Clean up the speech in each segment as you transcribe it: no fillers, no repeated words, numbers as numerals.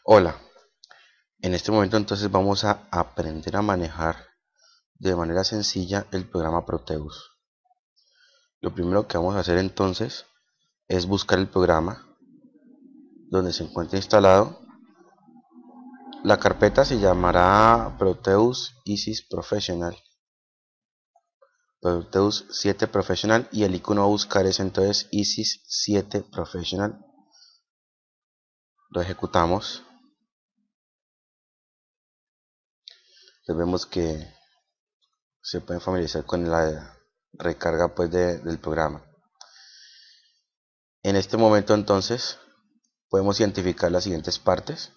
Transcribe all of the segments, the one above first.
Hola, en este momento entonces vamos a aprender a manejar de manera sencilla el programa Proteus. Lo primero que vamos a hacer entonces es buscar el programa donde se encuentra instalado. La carpeta se llamará Proteus ISIS Professional, Proteus 7 Professional, y el icono a buscar es entonces ISIS 7 Professional. Lo ejecutamos. Entonces vemos que se pueden familiarizar con la recarga del programa. En este momento entonces podemos identificar las siguientes partes.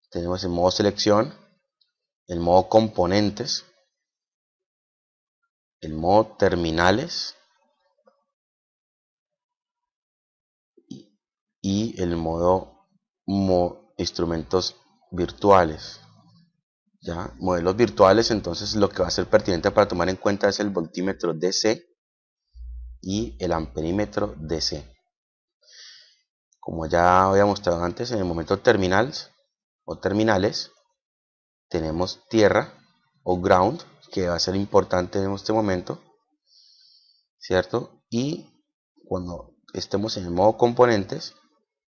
Tenemos el modo selección, el modo componentes, el modo terminales y el modo instrumentos virtuales. Ya, modelos virtuales, entonces lo que va a ser pertinente para tomar en cuenta es el voltímetro DC y el amperímetro DC. Como ya había mostrado antes, en el momento terminales o terminales tenemos tierra o ground, que va a ser importante en este momento, ¿cierto? Y cuando estemos en el modo componentes,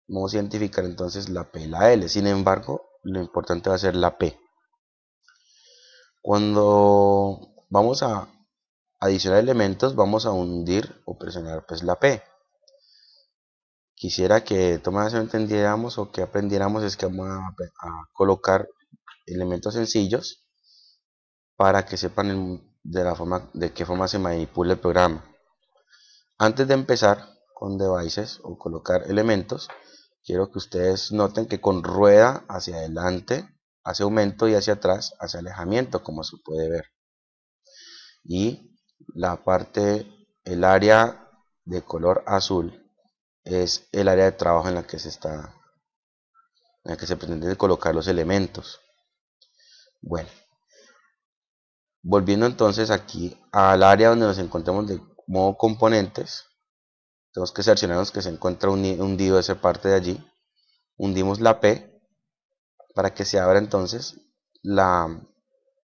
vamos a identificar entonces la P y la L. Sin embargo, lo importante va a ser la P. Cuando vamos a adicionar elementos, vamos a hundir o presionar pues la P. Quisiera que todos entendiéramos o que aprendiéramos es que vamos a colocar elementos sencillos para que sepan de qué forma se manipula el programa. Antes de empezar con devices o colocar elementos, quiero que ustedes noten que con rueda hacia adelante hace aumento y hacia atrás hace alejamiento, como se puede ver. Y el área de color azul es el área de trabajo en la que se pretende colocar los elementos. Bueno, volviendo entonces aquí al área donde nos encontramos de modo componentes, tenemos que seleccionar los que se encuentra hundido esa parte de allí. Hundimos la P para que se abra entonces la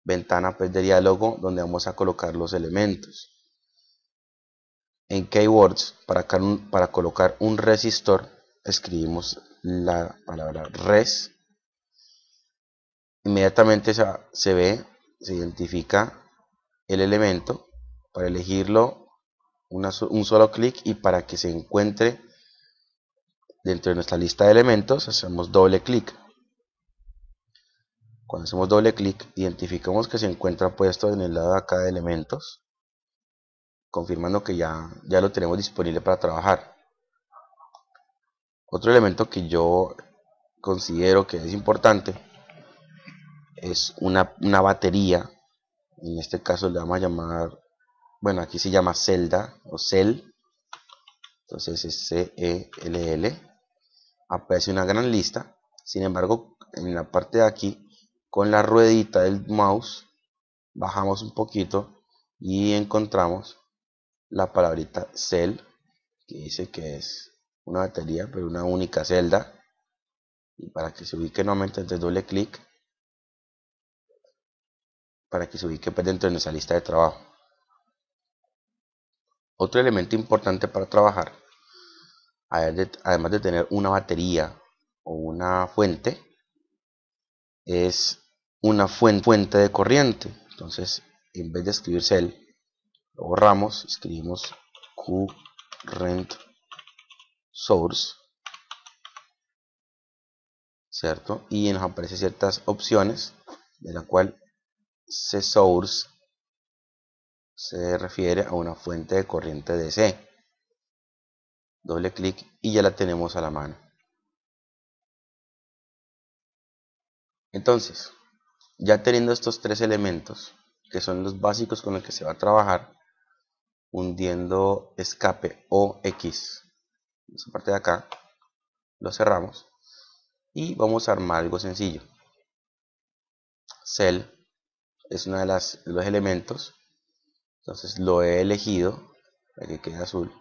ventana pues, de diálogo donde vamos a colocar los elementos. En Keywords, para colocar un resistor, escribimos la palabra res. Inmediatamente se identifica el elemento. Para elegirlo, un solo clic, y para que se encuentre dentro de nuestra lista de elementos, hacemos doble clic. Cuando hacemos doble clic, identificamos que se encuentra puesto en el lado de acá de elementos, confirmando que ya lo tenemos disponible para trabajar. Otro elemento que yo considero que es importante es una batería. En este caso le vamos a llamar, bueno, aquí se llama celda o cell, entonces es CELL. Aparece una gran lista. Sin embargo, en la parte de aquí, con la ruedita del mouse, bajamos un poquito y encontramos la palabrita cell, que dice que es una batería, pero una única celda. Y para que se ubique nuevamente, entonces doble clic para que se ubique pues, dentro de nuestra lista de trabajo. Otro elemento importante para trabajar, además de tener una batería o una fuente, es una fuente de corriente. Entonces, en vez de escribir cell, lo borramos, escribimos current source, ¿cierto? Y nos aparecen ciertas opciones, de la cual source se refiere a una fuente de corriente DC. Doble clic y ya la tenemos a la mano. Entonces, ya teniendo estos tres elementos, que son los básicos con los que se va a trabajar, hundiendo escape o X, esa parte de acá, lo cerramos y vamos a armar algo sencillo. Cell es uno de los elementos, entonces lo he elegido para que quede azul.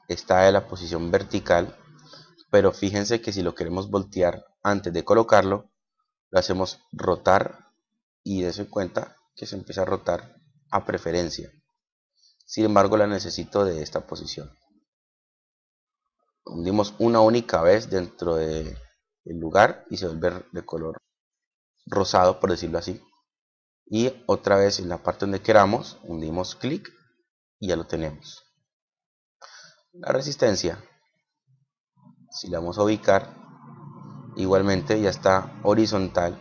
Está en la posición vertical, pero fíjense que si lo queremos voltear antes de colocarlo, lo hacemos rotar y dése cuenta que se empieza a rotar a preferencia. Sin embargo, la necesito de esta posición. Hundimos una única vez dentro del lugar y se vuelve de color rosado, por decirlo así. Y otra vez en la parte donde queramos, hundimos clic y ya lo tenemos. La resistencia, si la vamos a ubicar, igualmente ya está horizontal.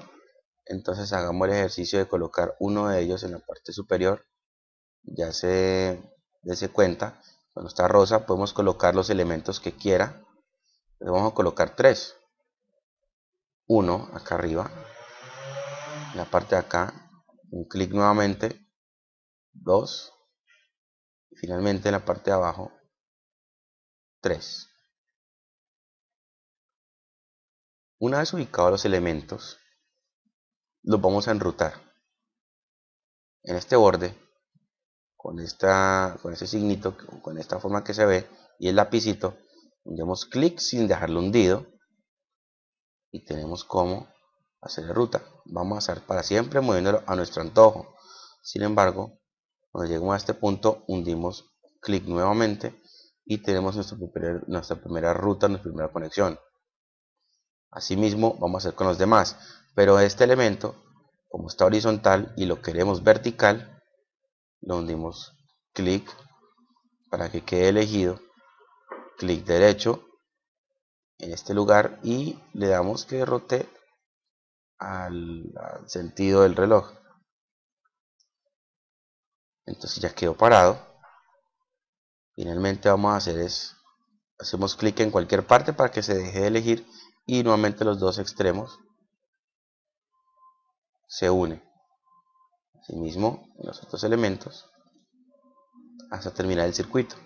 Entonces hagamos el ejercicio de colocar uno de ellos en la parte superior. Ya se dese cuenta, cuando está rosa podemos colocar los elementos que quiera. Le vamos a colocar 3. Uno acá arriba, en la parte de acá, un clic nuevamente, 2, y finalmente en la parte de abajo, 3. Una vez ubicados los elementos, los vamos a enrutar. En este borde, con este signito, con esta forma que se ve, y el lapicito, damos clic sin dejarlo hundido, y tenemos como hacer la ruta. Vamos a estar para siempre moviéndolo a nuestro antojo. Sin embargo, cuando lleguemos a este punto, hundimos clic nuevamente y tenemos nuestra primera ruta, nuestra primera conexión. Asimismo, vamos a hacer con los demás, pero este elemento, como está horizontal y lo queremos vertical, lo hundimos clic para que quede elegido, clic derecho en este lugar y le damos que rote al sentido del reloj. Entonces ya quedó parado. Finalmente vamos a hacer hacemos clic en cualquier parte para que se deje de elegir y nuevamente los dos extremos se unen. Asimismo, en los otros elementos hasta terminar el circuito.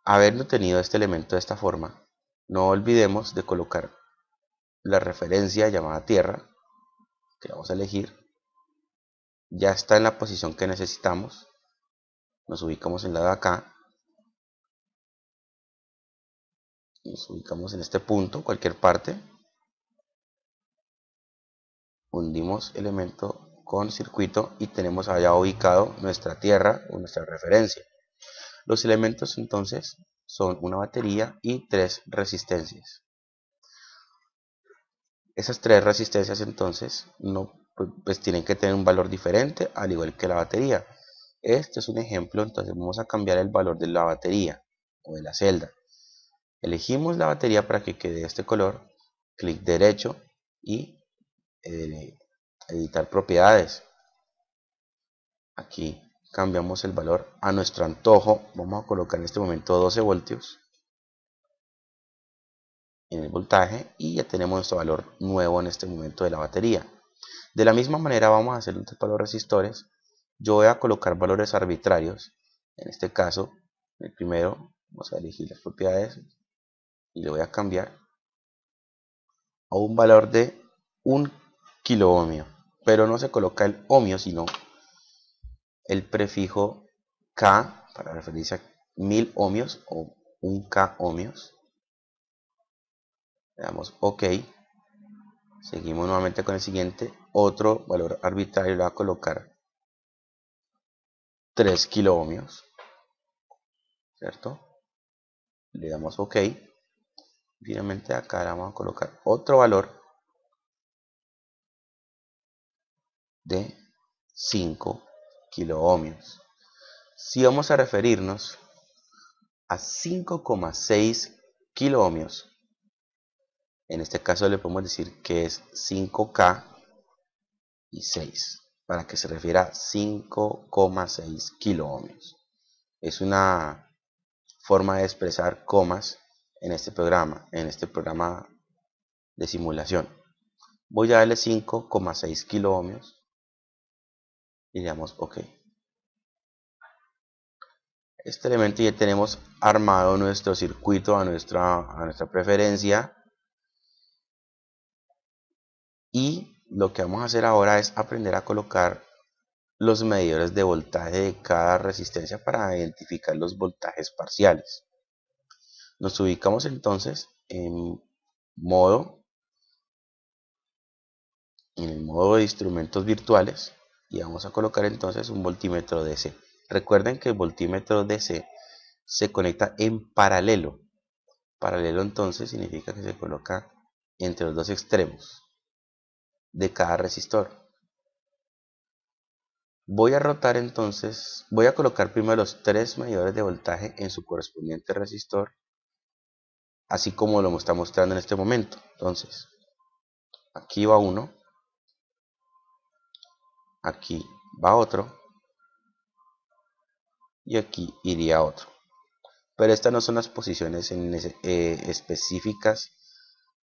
Habiendo tenido este elemento de esta forma, no olvidemos de colocar la referencia llamada tierra, que vamos a elegir. Ya está en la posición que necesitamos. Nos ubicamos en la de acá. Nos ubicamos en este punto, cualquier parte. Hundimos elemento con circuito y tenemos allá ubicado nuestra tierra o nuestra referencia. Los elementos entonces son una batería y 3 resistencias. Esas 3 resistencias entonces pues tienen que tener un valor diferente al igual que la batería. Este es un ejemplo, entonces vamos a cambiar el valor de la batería o de la celda. Elegimos la batería para que quede de este color, clic derecho y editar propiedades. Aquí cambiamos el valor a nuestro antojo. Vamos a colocar en este momento 12 voltios en el voltaje y ya tenemos nuestro valor nuevo en este momento de la batería. De la misma manera vamos a hacer para los resistores. Yo voy a colocar valores arbitrarios. En este caso, el primero, vamos a elegir las propiedades y le voy a cambiar a un valor de 1 kilo ohmio. Pero no se coloca el ohmio, sino el prefijo K para referirse a 1000 ohmios o 1K ohmios. Le damos OK. Seguimos nuevamente con el siguiente. Otro valor arbitrario le va a colocar 3 kilo ohmios. ¿Cierto? Le damos OK. Finalmente acá le vamos a colocar otro valor de 5 kilo ohmios. Si vamos a referirnos a 5,6 kilo ohmios, en este caso le podemos decir que es 5K y 6, para que se refiera a 5,6 kilo ohmios. Es una forma de expresar comas en este programa de simulación. Voy a darle 5,6 kilo ohmios y le damos OK. Este elemento ya tenemos armado nuestro circuito a nuestra preferencia. Y lo que vamos a hacer ahora es aprender a colocar los medidores de voltaje de cada resistencia para identificar los voltajes parciales. Nos ubicamos entonces modo, en el modo de instrumentos virtuales y vamos a colocar entonces un voltímetro DC. Recuerden que el voltímetro DC se conecta en paralelo. Paralelo entonces significa que se coloca entre los dos extremos de cada resistor. Voy a rotar entonces, voy a colocar primero los tres medidores de voltaje en su correspondiente resistor, así como lo está mostrando en este momento. Entonces, aquí va uno, aquí va otro y aquí iría otro. Pero estas no son las posiciones específicas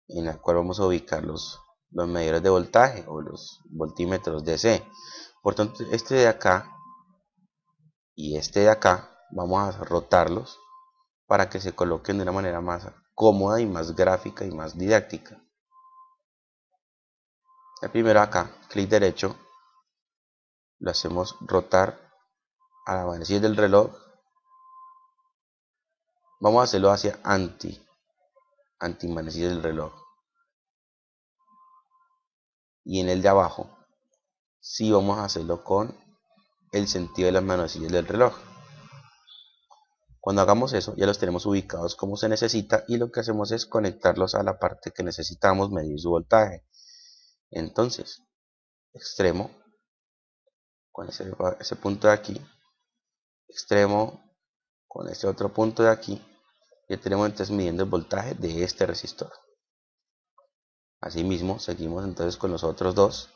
en la cual vamos a ubicar los medidores de voltaje o los voltímetros DC. Por tanto, este de acá y este de acá vamos a rotarlos para que se coloquen de una manera más cómoda y más gráfica y más didáctica. El primero acá, clic derecho, lo hacemos rotar a la manecilla del reloj. Vamos a hacerlo hacia anti manecilla del reloj. Y en el de abajo, sí vamos a hacerlo con el sentido de las manecillas del reloj. Cuando hagamos eso, ya los tenemos ubicados como se necesita y lo que hacemos es conectarlos a la parte que necesitamos medir su voltaje. Entonces, extremo, con ese punto de aquí, extremo, con este otro punto de aquí, ya tenemos entonces midiendo el voltaje de este resistor. Asimismo, seguimos entonces con los otros dos.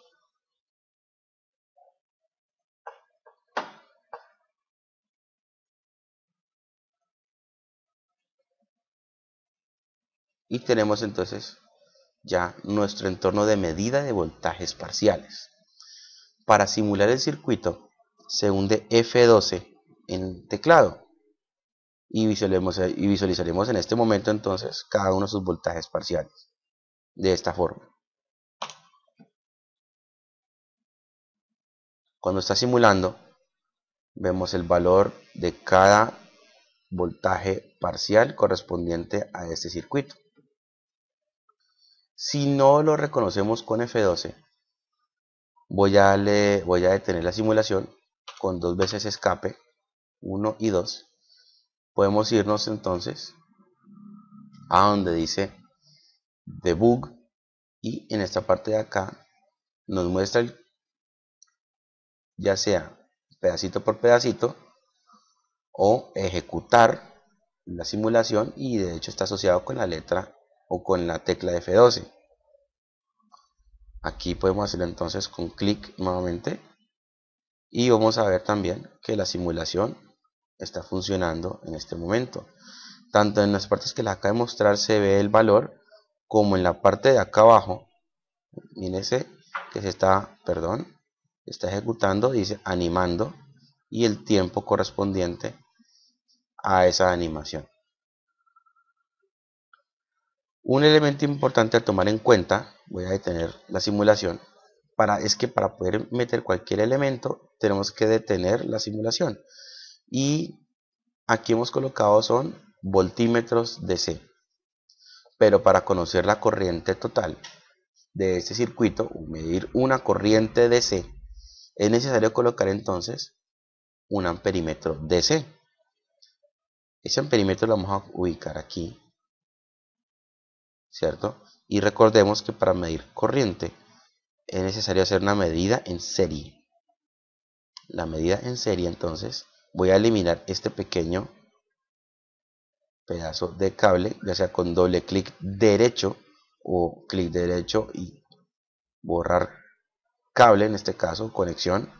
Y tenemos entonces ya nuestro entorno de medida de voltajes parciales. Para simular el circuito, se hunde F12 en teclado y visualizaremos en este momento entonces cada uno de sus voltajes parciales de esta forma. Cuando está simulando, vemos el valor de cada voltaje parcial correspondiente a este circuito. Si no lo reconocemos con F12, voy a detener la simulación con dos veces escape, 1 y 2. Podemos irnos entonces a donde dice debug y en esta parte de acá nos muestra ya sea pedacito por pedacito o ejecutar la simulación, y de hecho está asociado con la letra o con la tecla F12. Aquí podemos hacerlo entonces con clic nuevamente y vamos a ver también que la simulación está funcionando en este momento. Tanto en las partes que les acabo de mostrar se ve el valor, como en la parte de acá abajo, mírense que está ejecutando, dice animando, y el tiempo correspondiente a esa animación. Un elemento importante a tomar en cuenta, voy a detener la simulación, es que para poder meter cualquier elemento tenemos que detener la simulación, y aquí hemos colocado son voltímetros DC, pero para conocer la corriente total de este circuito o medir una corriente DC es necesario colocar entonces un amperímetro DC. Ese amperímetro lo vamos a ubicar aquí, ¿cierto? Y recordemos que para medir corriente es necesario hacer una medida en serie. La medida en serie, entonces, voy a eliminar este pequeño pedazo de cable, ya sea con doble clic derecho o clic derecho y borrar cable, en este caso, conexión.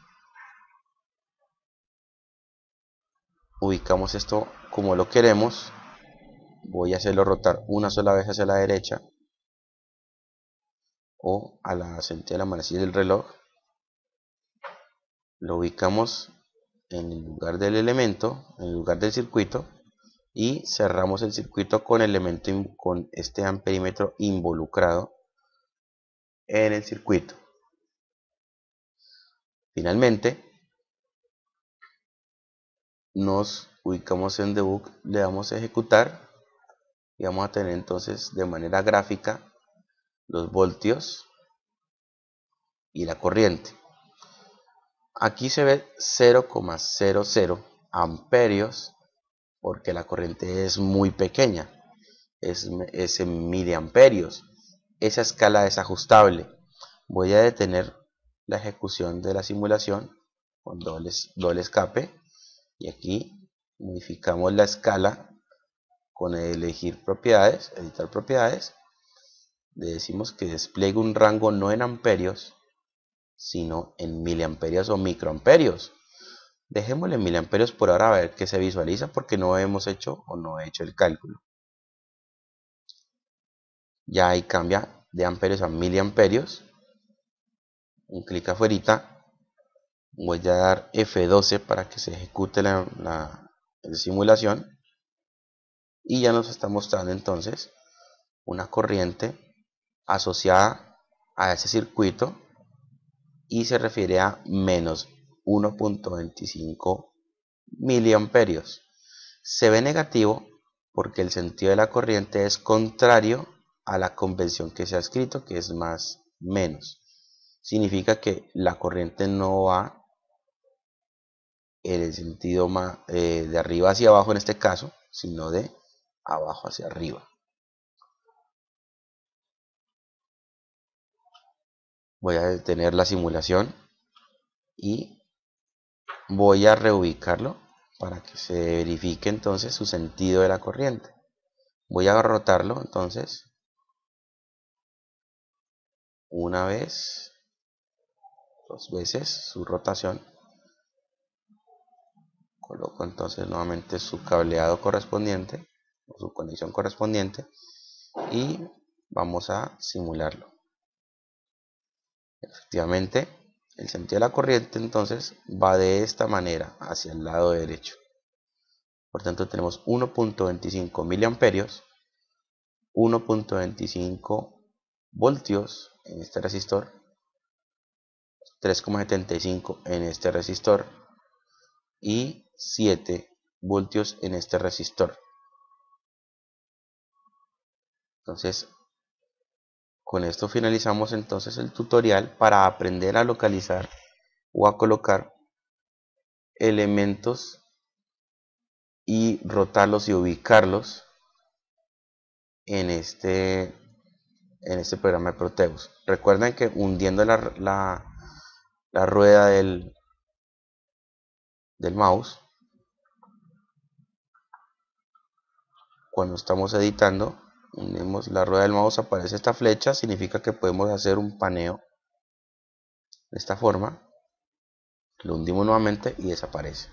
Ubicamos esto como lo queremos. Voy a hacerlo rotar una sola vez hacia la derecha o a la sentido de la manecilla del reloj. Lo ubicamos en el lugar del elemento, en el lugar del circuito, y cerramos el circuito con con este amperímetro involucrado en el circuito. Finalmente, nos ubicamos en debug, le damos a ejecutar y vamos a tener entonces de manera gráfica los voltios y la corriente. Aquí se ve 0,00 amperios porque la corriente es muy pequeña, es en miliamperios. Esa escala es ajustable. Voy a detener la ejecución de la simulación con doble escape y aquí modificamos la escala con elegir propiedades, editar propiedades. Le decimos que despliegue un rango no en amperios sino en miliamperios o microamperios. Dejémosle en miliamperios por ahora a ver qué se visualiza porque no hemos hecho o no he hecho el cálculo. Ya ahí cambia de amperios a miliamperios. Un clic afuera. Voy a dar F12 para que se ejecute la simulación. Y ya nos está mostrando entonces una corriente asociada a ese circuito y se refiere a menos 1.25 miliamperios. Se ve negativo porque el sentido de la corriente es contrario a la convención que se ha escrito, que es más menos. Significa que la corriente no va en el sentido de arriba hacia abajo en este caso, sino de abajo hacia arriba. Voy a detener la simulación y voy a reubicarlo para que se verifique entonces su sentido de la corriente. Voy a rotarlo entonces una vez, dos veces su rotación. Coloco entonces nuevamente su cableado correspondiente o su conexión correspondiente y vamos a simularlo. Efectivamente, el sentido de la corriente entonces va de esta manera hacia el lado derecho. Por tanto tenemos 1.25 miliamperios, 1.25 voltios en este resistor, 3,75 en este resistor y 7 voltios en este resistor. Entonces, con esto finalizamos entonces el tutorial para aprender a localizar o a colocar elementos y rotarlos y ubicarlos en este programa de Proteus. Recuerden que hundiendo la rueda del mouse, cuando estamos editando, hundimos la rueda del mouse, aparece esta flecha, significa que podemos hacer un paneo de esta forma. Lo hundimos nuevamente y desaparece.